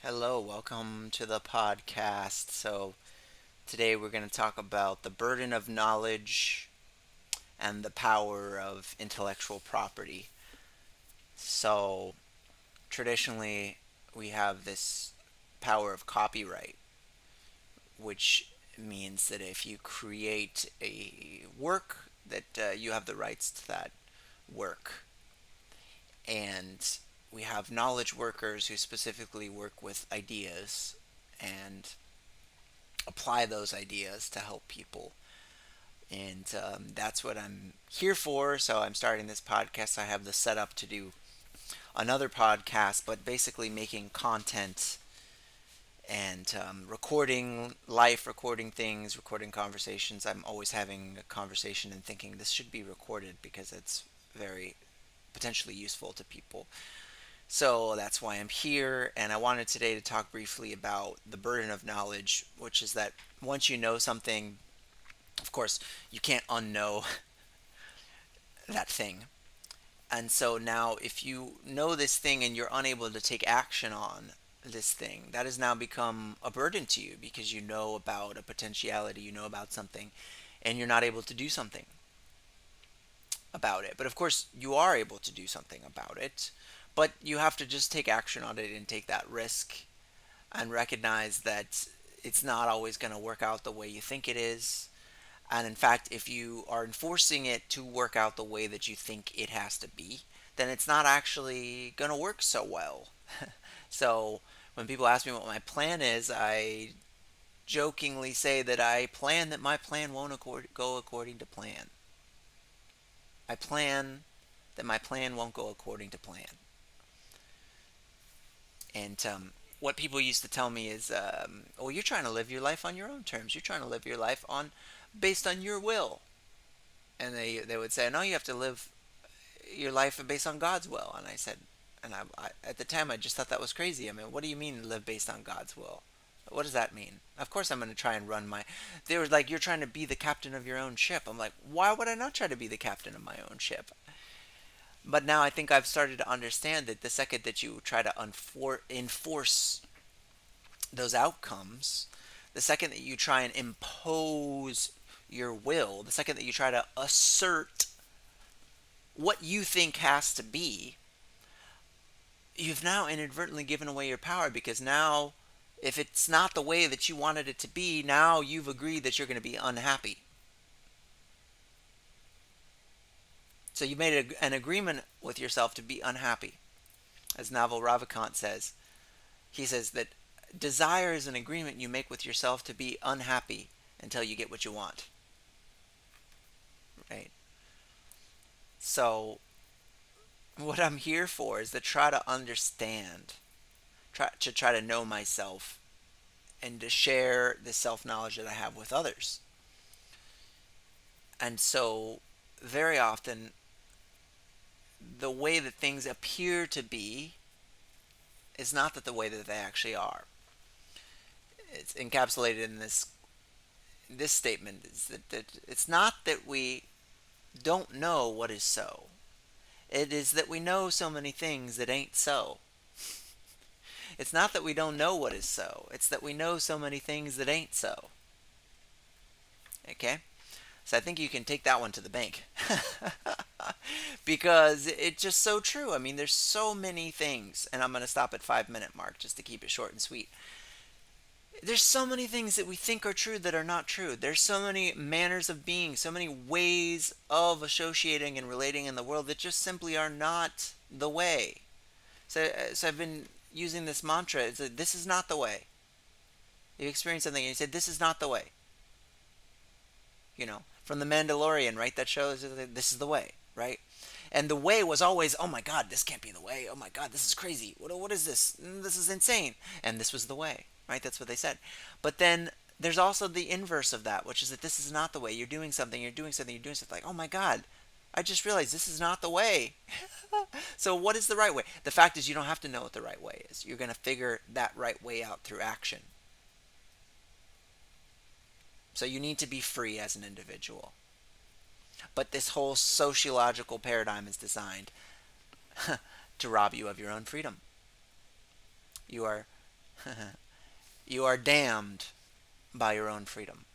Hello, welcome to the podcast. Today we're going to talk about the burden of knowledge and the power of intellectual property. So, traditionally, we have this power of copyright, which means that if you create a work, that you have the rights to that work. And we have knowledge workers who specifically work with ideas and apply those ideas to help people. And that's what I'm here for. So I'm starting this podcast. I have the setup to do another podcast, but basically making content and recording things, recording conversations. I'm always having a conversation and thinking this should be recorded because it's very potentially useful to people. So that's why I'm here, and I wanted today to talk briefly about the burden of knowledge, which is that once you know something, of course, you can't unknow that thing. And so now, if you know this thing and you're unable to take action on this thing, that has now become a burden to you because you know about a potentiality, you know about something, and you're not able to do something about it. But of course, you are able to do something about it, but you have to just take action on it and take that risk and recognize that it's not always going to work out the way you think it is. And in fact, if you are enforcing it to work out the way that you think it has to be, then it's not actually going to work so well. So when people ask me what my plan is, I jokingly say that I plan that my plan won't go according to plan. I plan that my plan won't go according to plan. And what people used to tell me is, "Oh, you're trying to live your life on your own terms. You're trying to live your life on based on your will." And they would say, "No, you have to live your life based on God's will." And I said, and at the time I just thought that was crazy. I mean, what do you mean live based on God's will? What does that mean? Of course I'm going to try and run my. They were like, "You're trying to be the captain of your own ship." I'm like, why would I not try to be the captain of my own ship? But now I think I've started to understand that the second that you try to enforce those outcomes, the second that you try and impose your will, the second that you try to assert what you think has to be, you've now inadvertently given away your power because now, if it's not the way that you wanted it to be, now you've agreed that you're going to be unhappy. So you made an agreement with yourself to be unhappy. As Naval Ravikant says, he says that desire is an agreement you make with yourself to be unhappy until you get what you want. Right? So what I'm here for is to try to understand, try to know myself and to share the self knowledge that I have with others. And so, very often, the way that things appear to be is not that the way that they actually are. It's encapsulated in this statement is that it's not that we don't know what is so. It is that we know so many things that ain't so. It's not that we don't know what is so. It's that we know so many things that ain't so. Okay? So I think you can take that one to the bank. Because it's just so true. I mean, there's so many things, and I'm going to stop at 5 minute mark just to keep it short and sweet. There's so many things that we think are true that are not true. There's so many manners of being, so many ways of associating and relating in the world that just simply are not the way. So I've been using this mantra. It's that this is not the way. You experience something and you say, this is not the way. From The Mandalorian, right? That shows this is the way, right? And the way was always, oh my God, this can't be the way. Oh my God, this is crazy. What is this? This is insane. And this was the way, right? That's what they said. But then there's also the inverse of that, which is that this is not the way. You're doing something, you're doing something, you're doing something. Like, oh my God, I just realized this is not the way. So what is the right way? The fact is, you don't have to know what the right way is. You're going to figure that right way out through action. So you need to be free as an individual. But this whole sociological paradigm is designed to rob you of your own freedom. You are You are damned by your own freedom.